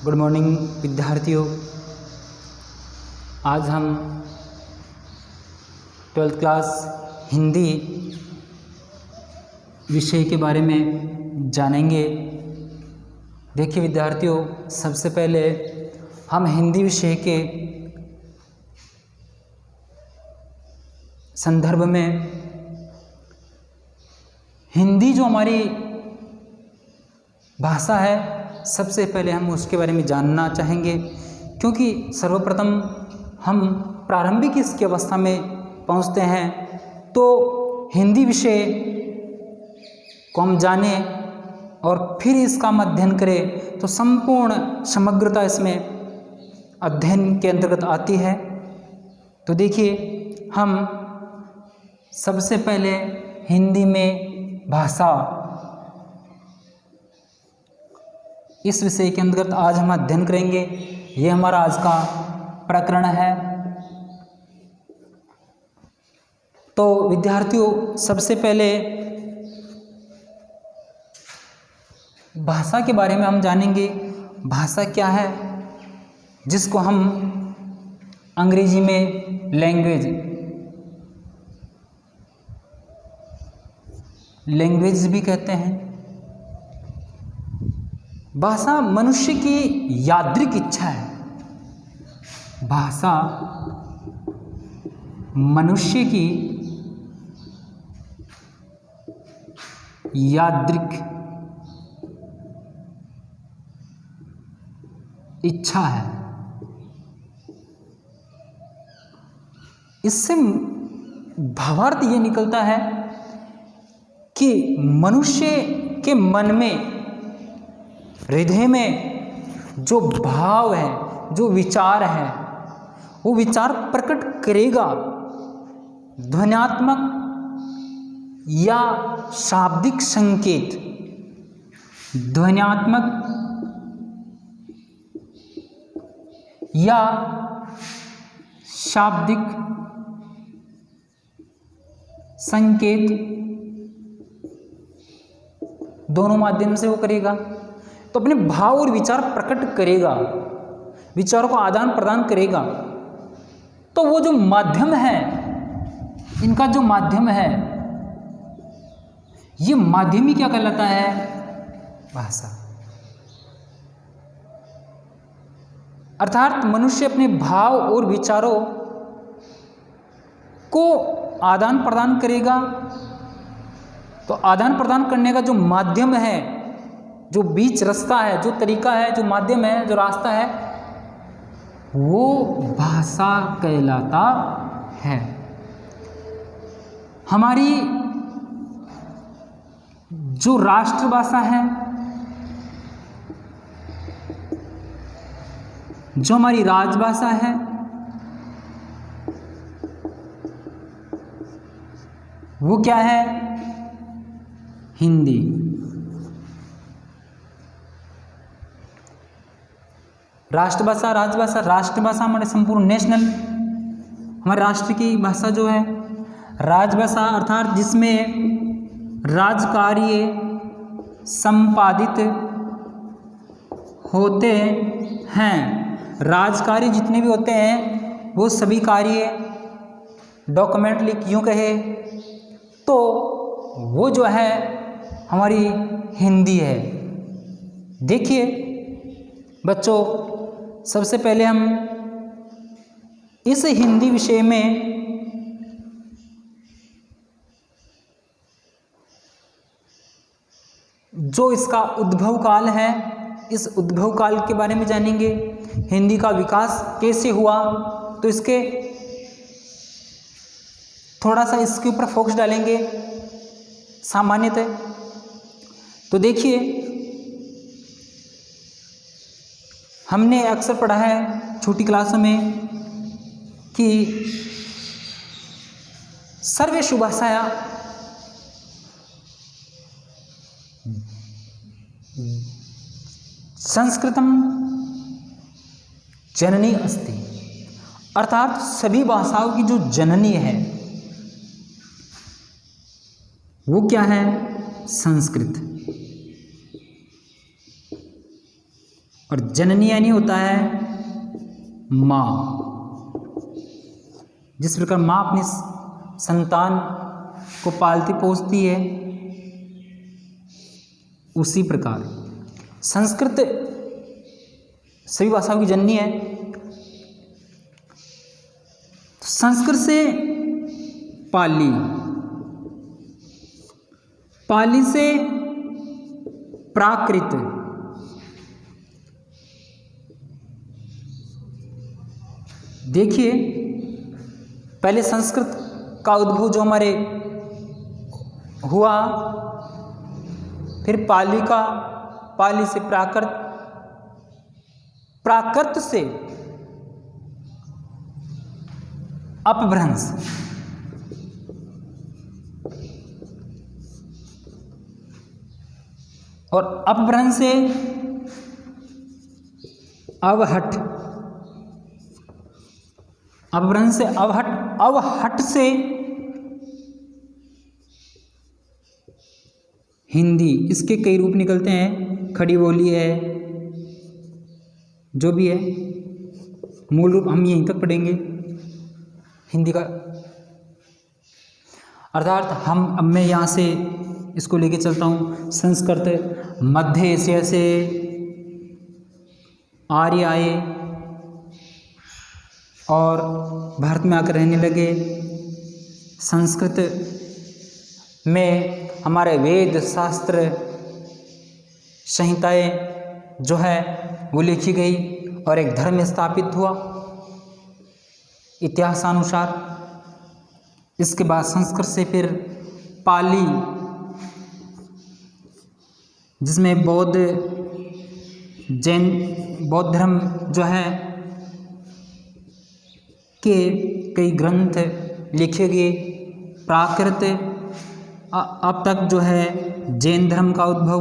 Good morning विद्यार्थियों। आज हम 12th क्लास हिंदी विषय के बारे में जानेंगे। देखिए विद्यार्थियों, सबसे पहले हम हिंदी विषय के संदर्भ में हिंदी जो हमारी भाषा है, सबसे पहले हम उसके बारे में जानना चाहेंगे, क्योंकि सर्वप्रथम हम प्रारंभिक इसकी अवस्था में पहुंचते हैं तो हिंदी विषय को हम जाने और फिर इसका हम अध्ययन करें तो संपूर्ण समग्रता इसमें अध्ययन के अंतर्गत आती है। तो देखिए, हम सबसे पहले हिंदी में भाषा, इस विषय के अंतर्गत आज हम अध्ययन करेंगे। ये हमारा आज का प्रकरण है। तो विद्यार्थियों, सबसे पहले भाषा के बारे में हम जानेंगे। भाषा क्या है, जिसको हम अंग्रेजी में लैंग्वेज भी कहते हैं। भाषा मनुष्य की यादृक इच्छा है। भाषा मनुष्य की यादृक इच्छा है। इससे भावार्थ ये निकलता है कि मनुष्य के मन में, हृदय में जो भाव है, जो विचार है, वो विचार प्रकट करेगा ध्वन्यात्मक या शाब्दिक संकेत। ध्वन्यात्मक या शाब्दिक संकेत, दोनों माध्यम से वो करेगा। तो अपने भाव और विचार प्रकट करेगा, विचारों को आदान प्रदान करेगा। तो वो जो माध्यम है, इनका जो माध्यम है, ये माध्यम ही क्या कहलाता है? भाषा। अर्थात मनुष्य अपने भाव और विचारों को आदान प्रदान करेगा। तो आदान प्रदान करने का जो माध्यम है, जो बीच रास्ता है, जो तरीका है, जो माध्यम है, जो रास्ता है, वो भाषा कहलाता है। हमारी जो राष्ट्रभाषा है, जो हमारी राजभाषा है, वो क्या है? हिंदी। राष्ट्रभाषा, राजभाषा। राष्ट्रभाषा हमारे संपूर्ण नेशनल, हमारे राष्ट्र की भाषा जो है। राजभाषा अर्थात जिसमें राजकार्य संपादित होते हैं। राजकार्य जितने भी होते हैं, वो सभी कार्य डॉक्यूमेंट लिख यूँ कहे तो वो जो है हमारी हिंदी है। देखिए बच्चों, सबसे पहले हम इस हिंदी विषय में जो इसका उद्भव काल है, इस उद्भव काल के बारे में जानेंगे। हिंदी का विकास कैसे हुआ, तो इसके थोड़ा सा इसके ऊपर फोकस डालेंगे सामान्यतः। तो देखिए, हमने अक्सर पढ़ा है छोटी क्लासों में कि सर्वेषु भाषाया संस्कृतम जननी अस्ति। अर्थात सभी भाषाओं की जो जननी है वो क्या है? संस्कृत। और जननी यानी होता है माँ। जिस प्रकार माँ अपनी संतान को पालती पोसती है, उसी प्रकार संस्कृत सभी भाषाओं की जननी है। तो संस्कृत से पाली, पाली से प्राकृत, देखिए पहले संस्कृत का उद्भव जो हमारे हुआ, फिर पाली का, पाली से प्राकृत, प्राकृत से अपभ्रंश, और अपभ्रंश से अवहट, अपभ्रंश से अवहट, अवहट से हिंदी। इसके कई रूप निकलते हैं, खड़ी बोली है, जो भी है, मूल रूप हम यहीं तक पढ़ेंगे हिंदी का। अर्थात अब मैं यहाँ से इसको लेके चलता हूँ। संस्कृत मध्य एशिया से आर्य आए और भारत में आकर रहने लगे। संस्कृत में हमारे वेद शास्त्र संहिताएं जो है वो लिखी गई और एक धर्म स्थापित हुआ इतिहासानुसार। इसके बाद संस्कृत से फिर पाली, जिसमें बौद्ध जैन बौद्ध धर्म जो है के कई ग्रंथ लिखे गए। प्राकृत अब तक जो है जैन धर्म का उद्भव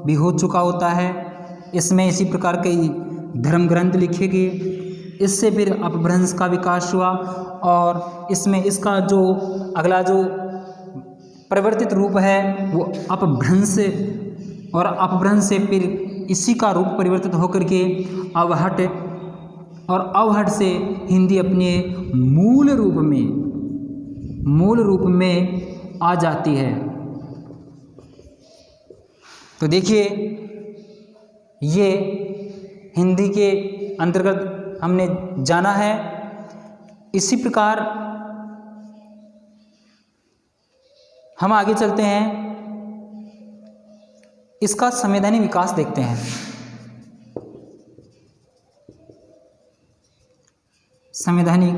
भी हो चुका होता है। इसमें इसी प्रकार कई धर्म ग्रंथ लिखे गए। इससे फिर अपभ्रंश का विकास हुआ और इसमें इसका जो अगला जो परिवर्तित रूप है वो अपभ्रंश, और अपभ्रंश से फिर इसी का रूप परिवर्तित होकर के अवहट, और अवहट से हिंदी अपने मूल रूप में आ जाती है। तो देखिए ये हिंदी के अंतर्गत हमने जाना है। इसी प्रकार हम आगे चलते हैं, इसका संवैधानिक विकास देखते हैं। संवैधानिक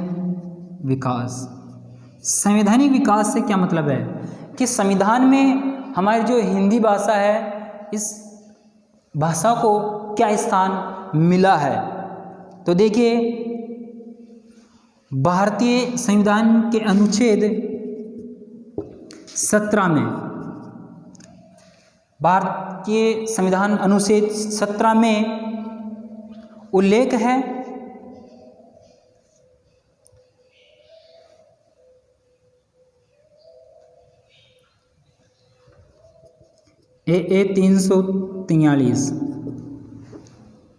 विकास, संवैधानिक विकास से क्या मतलब है कि संविधान में हमारी जो हिंदी भाषा है, इस भाषा को क्या स्थान मिला है। तो देखिए भारतीय संविधान के अनुच्छेद 17 में, भारतीय संविधान अनुच्छेद 17 में उल्लेख है ए 343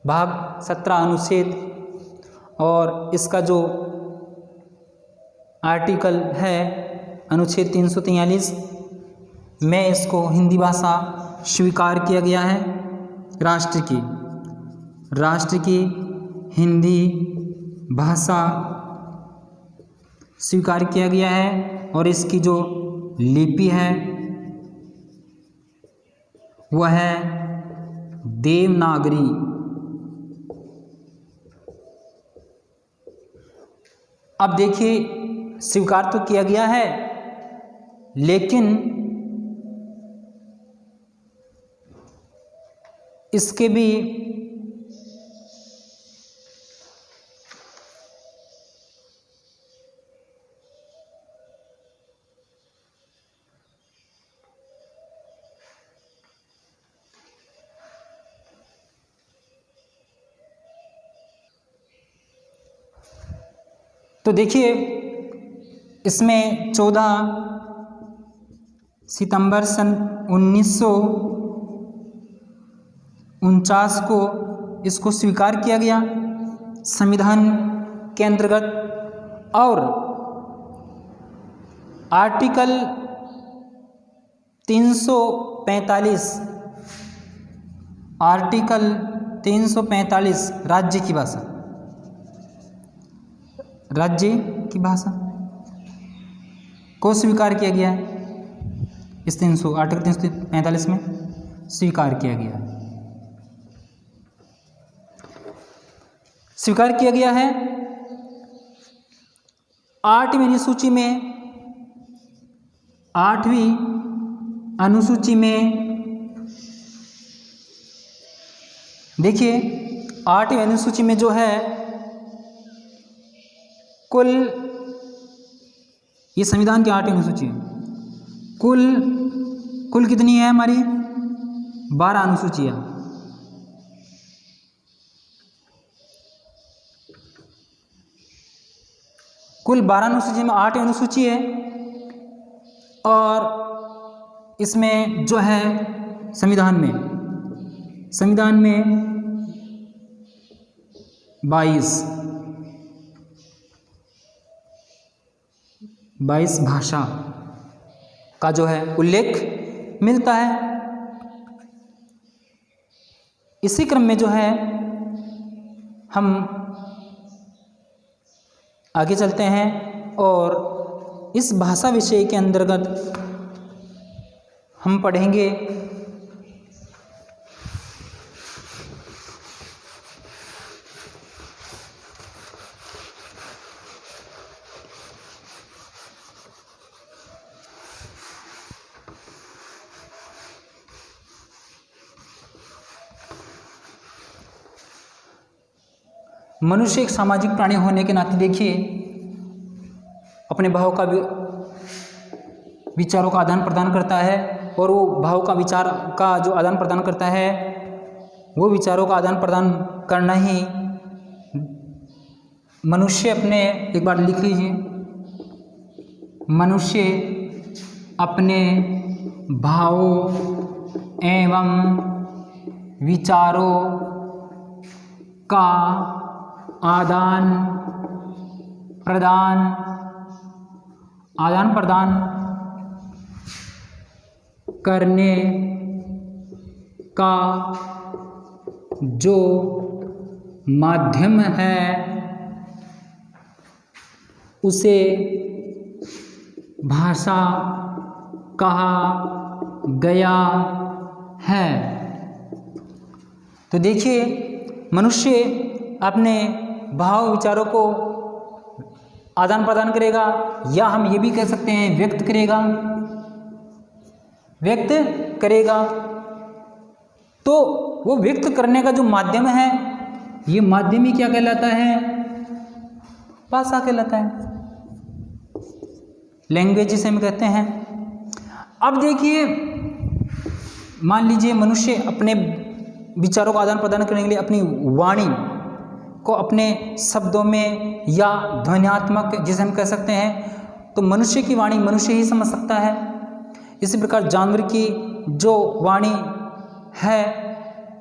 भाग 17 अनुच्छेद, और इसका जो आर्टिकल है अनुच्छेद 343 में इसको हिंदी भाषा स्वीकार किया गया है। राष्ट्र की हिंदी भाषा स्वीकार किया गया है, और इसकी जो लिपि है वह है देवनागरी। अब देखिए स्वीकार तो किया गया है, लेकिन इसके भी तो देखिए इसमें 14 सितंबर सन 1949 को इसको स्वीकार किया गया संविधान के अंतर्गत और आर्टिकल 345 राज्य की भाषा को स्वीकार किया गया है। इस आर्टिकल 345 में स्वीकार किया गया है। स्वीकार किया गया है 8वीं अनुसूची में देखिए 8वीं अनुसूची में जो है कुल, ये संविधान की 8वीं अनुसूची है, कुल कितनी है हमारी 12 अनुसूचियाँ। कुल 12 अनुसूची में 8 अनुसूची है और इसमें जो है संविधान में 22 भाषा का जो है उल्लेख मिलता है। इसी क्रम में जो है हम आगे चलते हैं और इस भाषा विषय के अंतर्गत हम पढ़ेंगे मनुष्य एक सामाजिक प्राणी होने के नाते देखिए अपने भाव का विचारों का आदान प्रदान करता है और वो भाव का विचार का जो आदान प्रदान करता है वो विचारों का आदान प्रदान करना ही मनुष्य अपने, एक बार लिख लीजिए, मनुष्य अपने भावों एवं विचारों का आदान प्रदान करने का जो माध्यम है उसे भाषा कहा गया है। तो देखिए मनुष्य अपने भाव विचारों को आदान प्रदान करेगा या हम ये भी कह सकते हैं व्यक्त करेगा। तो वो व्यक्त करने का जो माध्यम है ये माध्यम ही क्या कहलाता है, भाषा कहलाता है, लैंग्वेज जिसे हम कहते हैं। अब देखिए मान लीजिए मनुष्य अपने विचारों का आदान प्रदान करने के लिए अपनी वाणी को अपने शब्दों में या ध्वन्यात्मक जिसे हम कह सकते हैं, तो मनुष्य की वाणी मनुष्य ही समझ सकता है। इसी प्रकार जानवर की जो वाणी है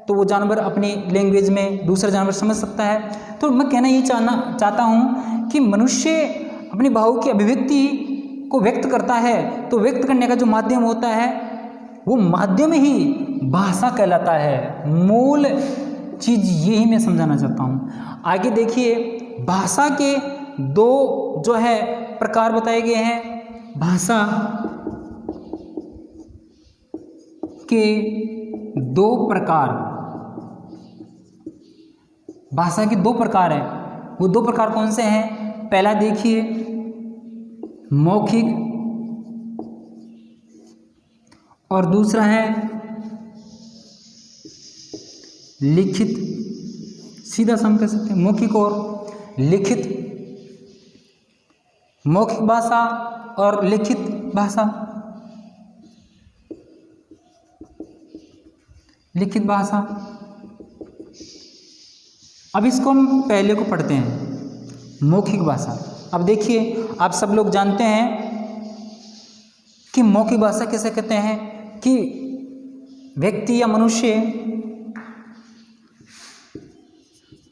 तो वो जानवर अपनी लैंग्वेज में दूसरा जानवर समझ सकता है। तो मैं कहना ये चाहता हूँ कि मनुष्य अपनी भावों की अभिव्यक्ति को व्यक्त करता है तो व्यक्त करने का जो माध्यम होता है वो माध्यम ही भाषा कहलाता है। मूल चीज़ यही मैं समझाना चाहता हूँ। आगे देखिए भाषा के दो जो है प्रकार बताए गए हैं। भाषा के दो प्रकार है। वो दो प्रकार कौन से हैं? पहला देखिए मौखिक और दूसरा है लिखित। सीधा सम कह सकते हैं मौखिक और लिखित, मौखिक भाषा और लिखित भाषा। लिखित भाषा, अब इसको हम पहले को पढ़ते हैं, मौखिक भाषा। अब देखिए आप सब लोग जानते हैं कि मौखिक भाषा किसे कहते हैं कि व्यक्ति या मनुष्य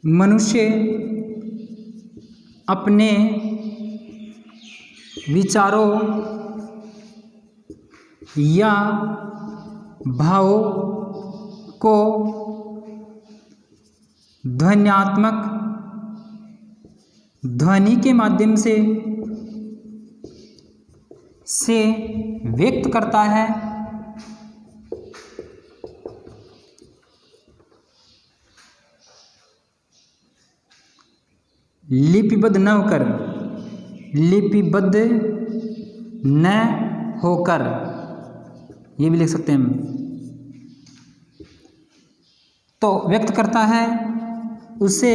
मनुष्य अपने विचारों या भावों को ध्वन्यात्मक ध्वनि के माध्यम से व्यक्त करता है। लिपिबद्ध न होकर, ये भी लिख सकते हैं हम। तो व्यक्त करता है, उसे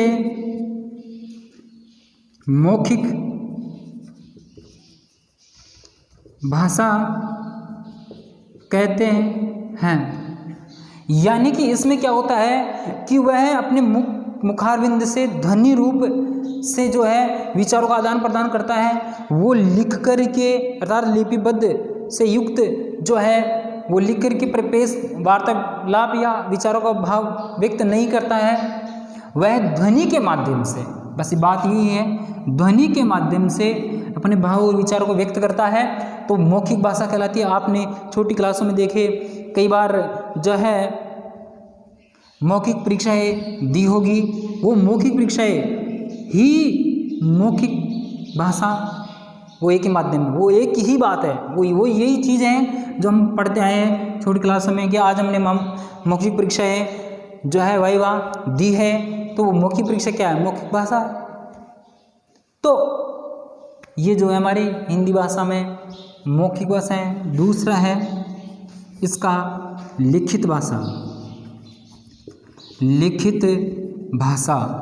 मौखिक भाषा कहते हैं। यानी कि इसमें क्या होता है कि वह अपने मुखारविंद से ध्वनि रूप से जो है विचारों का आदान प्रदान करता है। वो लिख कर के अर्थात लिपिबद्ध से युक्त जो है वो लिख कर के परिपेश वार्तालाप या विचारों का भाव व्यक्त नहीं करता है, वह ध्वनि के माध्यम से, बस बात यही है, ध्वनि के माध्यम से अपने भाव और विचारों को व्यक्त करता है, तो मौखिक भाषा कहलाती है। आपने छोटी क्लासों में देखे कई बार जो है मौखिक परीक्षाएं दी होगी, वो मौखिक परीक्षाएं ही मौखिक भाषा, वो एक ही माध्यम, वो एक ही बात है, वो यही चीज़ है जो हम पढ़ते आए हैं छोटी क्लासों में कि आज हमने मौखिक परीक्षाएं जो है वाइवा दी है, तो वो मौखिक परीक्षा क्या है, मौखिक भाषा। तो ये जो है हमारी हिंदी भाषा में मौखिक भाषा है। दूसरा है इसका लिखित भाषा। लिखित भाषा,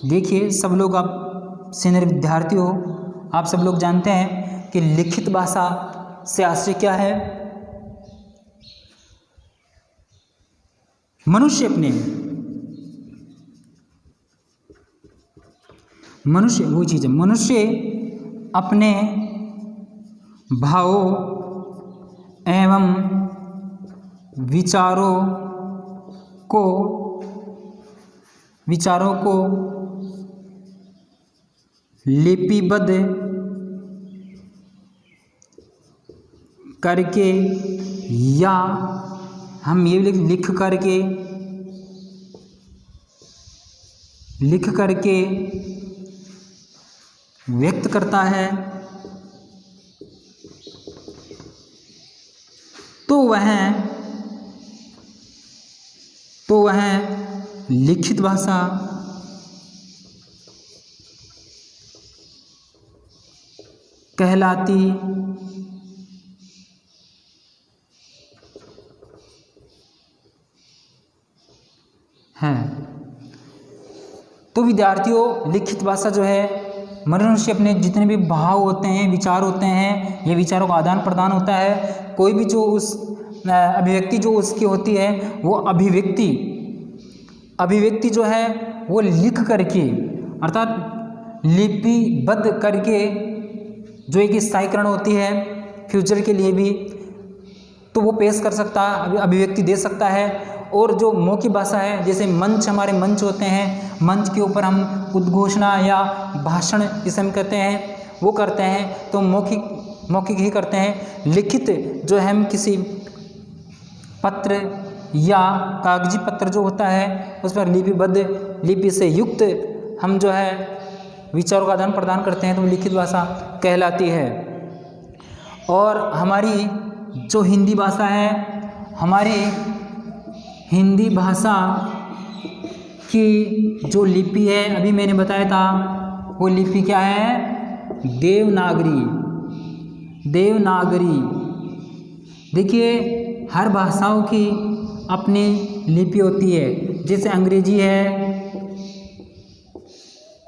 देखिए सब लोग, आप सीनियर विद्यार्थी हो, आप सब लोग जानते हैं कि लिखित भाषा से आशय क्या है। मनुष्य वो चीज़ है, मनुष्य अपने भावों एवं विचारों को लिपिबद्ध करके या हम ये लिख करके व्यक्त करता है, तो वह लिखित भाषा कहलाती है। तो विद्यार्थियों, लिखित भाषा जो है, मनुष्य अपने जितने भी भाव होते हैं, विचार होते हैं, ये विचारों का आदान प्रदान होता है। कोई भी जो उस अभिव्यक्ति जो उसकी होती है, वो अभिव्यक्ति जो है वो लिख करके अर्थात लिपिबद्ध करके, जो एक स्थायीकरण होती है फ्यूचर के लिए भी, तो वो पेश कर सकता है, अभिव्यक्ति दे सकता है। और जो मौखिक भाषा है, जैसे मंच, हमारे मंच होते हैं, मंच के ऊपर हम उद्घोषणा या भाषण जिसे हम कहते हैं वो करते हैं, तो मौखिक ही करते हैं। लिखित जो है हम किसी पत्र या कागजी पत्र जो होता है उस पर लिपि से युक्त हम जो है विचारों का आदान प्रदान करते हैं, तो लिखित भाषा कहलाती है। और हमारी जो हिंदी भाषा है, हमारी हिंदी भाषा की जो लिपि है, अभी मैंने बताया था, वो लिपि क्या है, देवनागरी। देखिए हर भाषाओं की अपनी लिपि होती है। जैसे अंग्रेजी है,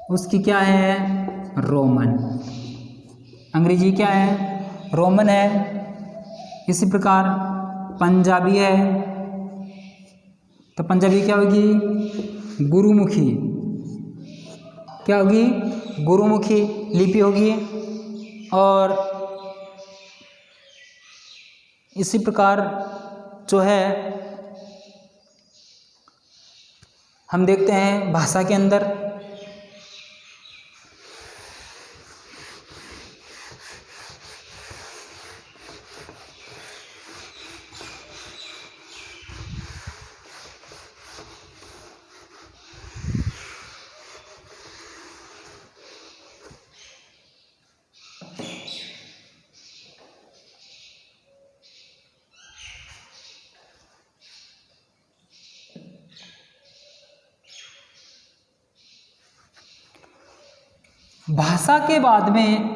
उसकी क्या है, रोमन। अंग्रेजी क्या है, रोमन है। इसी प्रकार पंजाबी है, तो पंजाबी क्या होगी, गुरुमुखी। क्या होगी, गुरुमुखी लिपि होगी। और इसी प्रकार जो है हम देखते हैं भाषा के अंदर भाषा के बाद में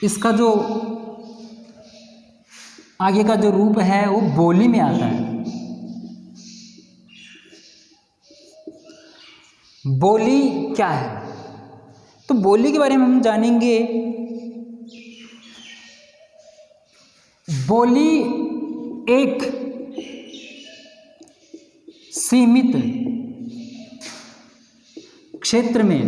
इसका जो आगे का जो रूप है वो बोली में आता है। बोली क्या है? तो बोली के बारे में हम जानेंगे। बोली एक सीमित क्षेत्र में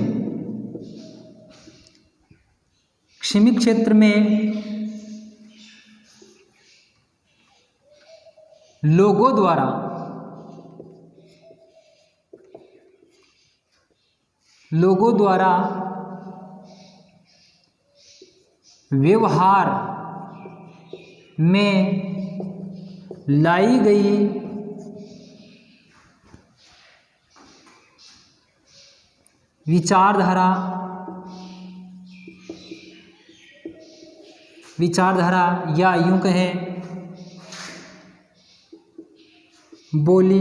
लोगों द्वारा व्यवहार में लाई गई विचारधारा या यूं कहें बोली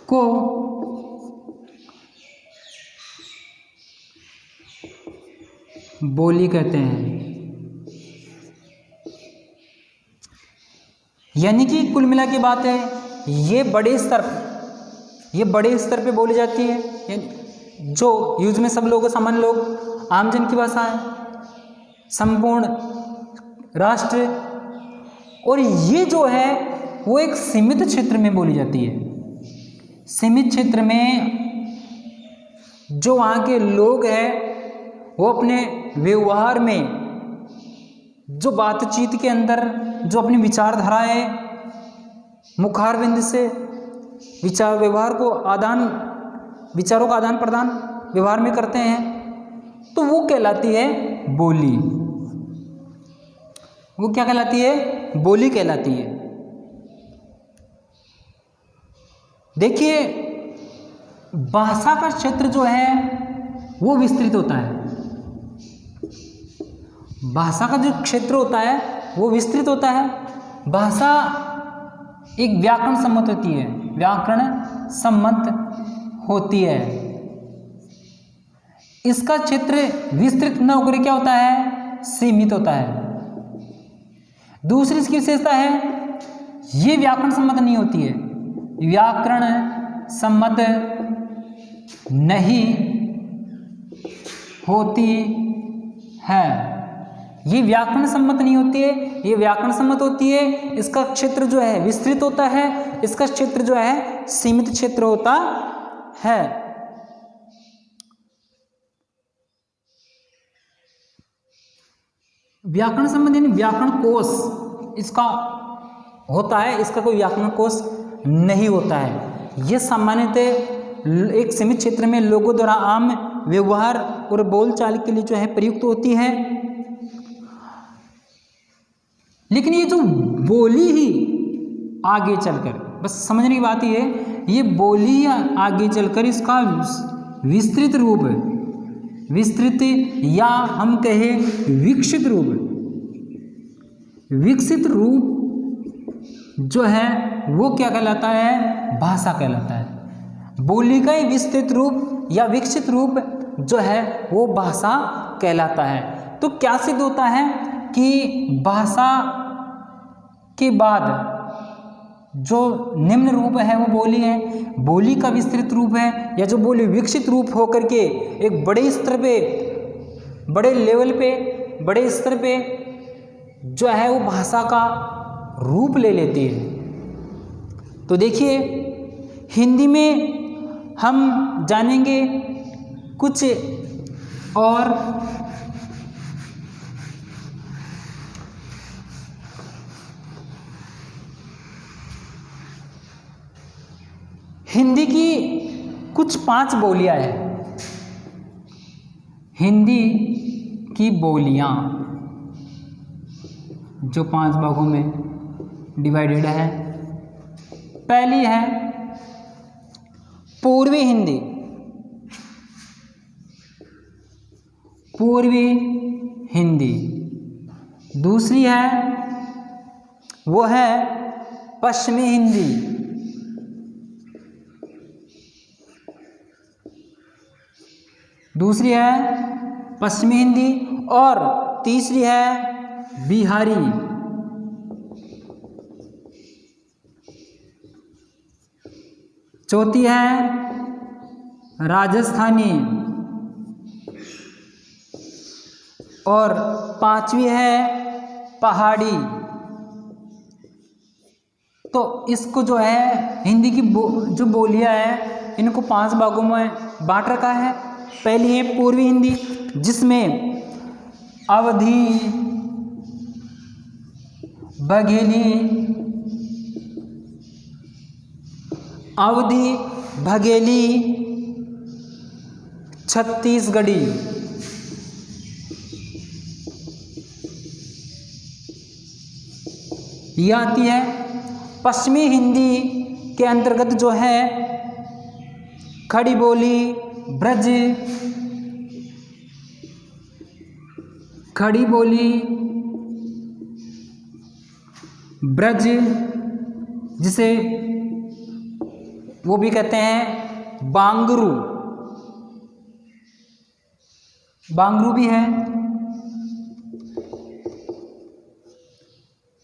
को बोली कहते हैं। यानी कि कुल मिला के बात है, ये बड़े स्तर पे बोली जाती है, जो यूज में सब लोग, सामान्य लोग, आमजन की भाषा है, संपूर्ण राष्ट्र, और ये जो है वो एक सीमित क्षेत्र में बोली जाती है। सीमित क्षेत्र में जो वहाँ के लोग हैं वो अपने व्यवहार में, जो बातचीत के अंदर, जो अपनी विचारधाराएं मुखारबिंद से विचारों का आदान प्रदान व्यवहार में करते हैं, तो वो कहलाती है बोली। वो क्या कहलाती है? बोली कहलाती है। देखिए, भाषा का क्षेत्र जो है वो विस्तृत होता है। भाषा का जो क्षेत्र होता है वो विस्तृत होता है। भाषा एक व्याकरण सम्मत होती है। इसका क्षेत्र विस्तृत न होकर क्या होता है? सीमित होता है। दूसरी इसकी विशेषता है, ये व्याकरण सम्मत नहीं होती है। व्याकरण सम्मत नहीं होती है। ये व्याकरण सम्मत नहीं होती है, ये व्याकरण सम्मत होती है। इसका क्षेत्र जो है विस्तृत होता है, इसका क्षेत्र जो है सीमित क्षेत्र होता है। व्याकरण सम्बन्ध यानी व्याकरण कोश इसका होता है, इसका कोई व्याकरण कोश नहीं होता है। यह सामान्यतः एक सीमित क्षेत्र में लोगों द्वारा आम व्यवहार और बोलचाल के लिए जो है प्रयुक्त होती है। लेकिन ये जो बोली ही आगे चलकर, बस समझने की बात ये है, ये बोली आगे चलकर इसका विस्तृत या हम कहें विकसित रूप जो है वो क्या कहलाता है? भाषा कहलाता है। बोली का ही विस्तृत रूप या विकसित रूप जो है वो भाषा कहलाता है। तो क्या सिद्ध होता है कि भाषा के बाद जो निम्न रूप है वो बोली है। बोली का विस्तृत रूप है, या जो बोली विकसित रूप होकर के एक बड़े स्तर पे, बड़े लेवल पे, बड़े स्तर पे जो है वो भाषा का रूप ले लेती है। तो देखिए, हिंदी में हम जानेंगे कुछ और हिंदी की कुछ 5 बोलियां हैं। हिंदी की बोलियां जो 5 भागों में डिवाइडेड है। पहली है पूर्वी हिंदी, पूर्वी हिंदी। दूसरी है वो है पश्चिमी हिंदी। दूसरी है पश्चिमी हिंदी और तीसरी है बिहारी। चौथी है राजस्थानी और 5वीं है पहाड़ी। तो इसको जो है हिंदी की जो बोलियां हैं इनको 5 भागों में बांट रखा है। पहली है पूर्वी हिंदी जिसमें अवधी, बघेली, अवधी, बघेली, छत्तीसगढ़ी। ये आती है। पश्चिमी हिंदी के अंतर्गत जो है खड़ी बोली, ब्रज, खड़ी बोली, ब्रज जिसे वो भी कहते हैं बांगरू, बांगरू भी है,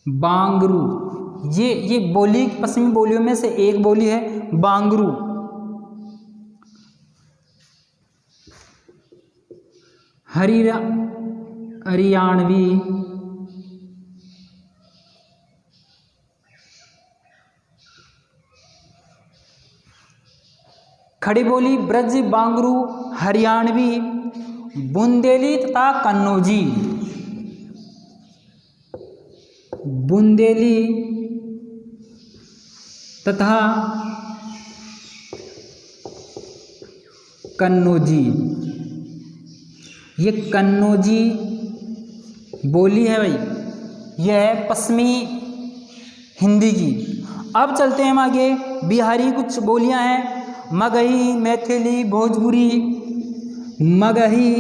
बांगरू। ये बोली पश्चिमी बोलियों में से एक बोली है बांगरू। हरियाणवी, खड़ी बोली, ब्रज, बांगरू, हरियाणवी, बुंदेली तथा कन्नौजी। बुंदेली तथा कन्नौजी। ये कन्नौजी बोली है भाई, यह है पश्चिमी हिंदी की। अब चलते हैं हम आगे। बिहारी कुछ बोलियां हैं मगही, मैथिली, भोजपुरी। मगही,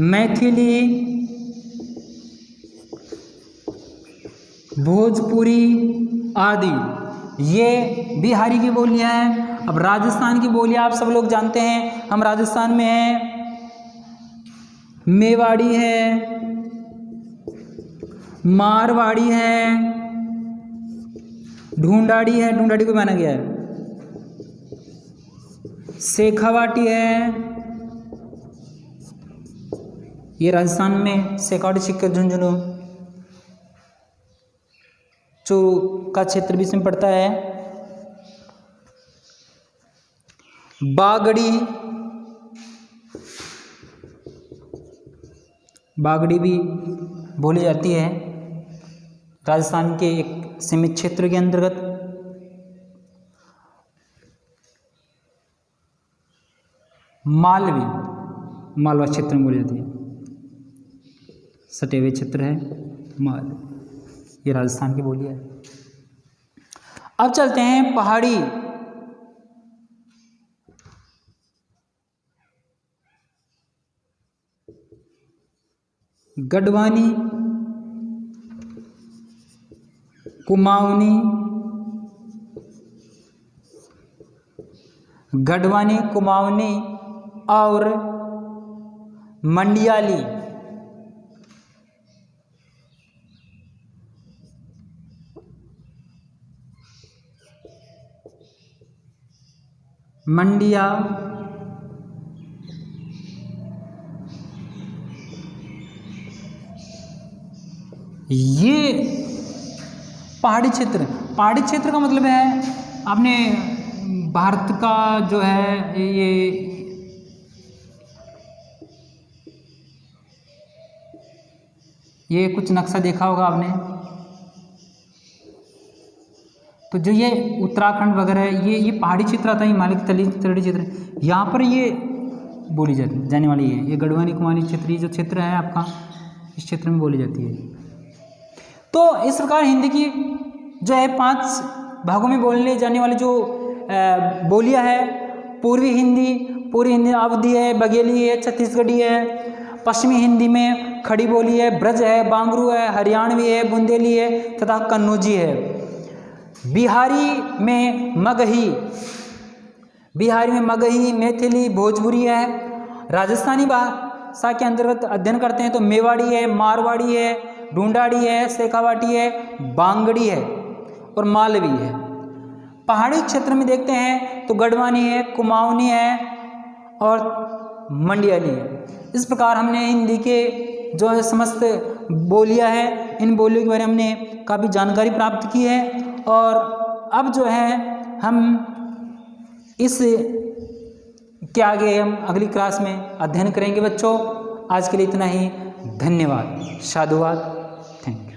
मैथिली, भोजपुरी आदि ये बिहारी की बोलियां हैं। अब राजस्थान की बोलियां आप सब लोग जानते हैं। हम राजस्थान में हैं, मेवाड़ी है, मारवाड़ी है, ढूंढाड़ी है, ढूंढाड़ी को माना गया है, शेखावाटी है, ये राजस्थान में शेखावाटी, सीकर, झुंझुनू जो का क्षेत्र भी इसमें पड़ता है। बागड़ी, बागड़ी भी बोली जाती है राजस्थान के एक सीमित क्षेत्र के अंतर्गत। मालवी, मालवा क्षेत्र में बोली जाती है, सटे हुए क्षेत्र है माल, ये राजस्थान की बोली है। अब चलते हैं पहाड़ी। गढ़वानी, कुमाऊनी, गढ़वानी, कुमाऊनी और मंडियाली। मंडिया, ये पहाड़ी क्षेत्र। पहाड़ी क्षेत्र का मतलब है आपने भारत का जो है ये कुछ नक्शा देखा होगा आपने, तो जो ये उत्तराखंड वगैरह ये पहाड़ी क्षेत्र आता है, हिमालय की तलहटी क्षेत्र, यहाँ पर ये बोली जाने वाली है। ये गढ़वाली कुमाऊनी क्षेत्रीय जो क्षेत्र है आपका, इस क्षेत्र में बोली जाती है। तो इस प्रकार हिंदी की जो है 5 भागों में बोलने जाने वाली जो बोलियां है, पूर्वी हिंदी अवधी है, बघेली है, छत्तीसगढ़ी है। पश्चिमी हिंदी में खड़ी बोली है, ब्रज है, बांगरू है, हरियाणवी है, बुंदेली है तथा कन्नौजी है। बिहारी में मगही, मैथिली, भोजपुरी है। राजस्थानी भाषा के अंतर्गत अध्ययन करते हैं तो मेवाड़ी है, मारवाड़ी है, ढूंढाड़ी है, शेखावाटी है, बांगड़ी है और मालवी है। पहाड़ी क्षेत्र में देखते हैं तो गढ़वानी है, कुमाऊनी है और मंडियाली है। इस प्रकार हमने हिंदी के जो है समस्त बोलियां हैं, इन बोलियों के बारे में हमने काफ़ी जानकारी प्राप्त की है। और अब जो है हम इस के आगे हम अगली क्लास में अध्ययन करेंगे बच्चों। आज के लिए इतना ही। धन्यवाद, साधुवाद, थैंक यू।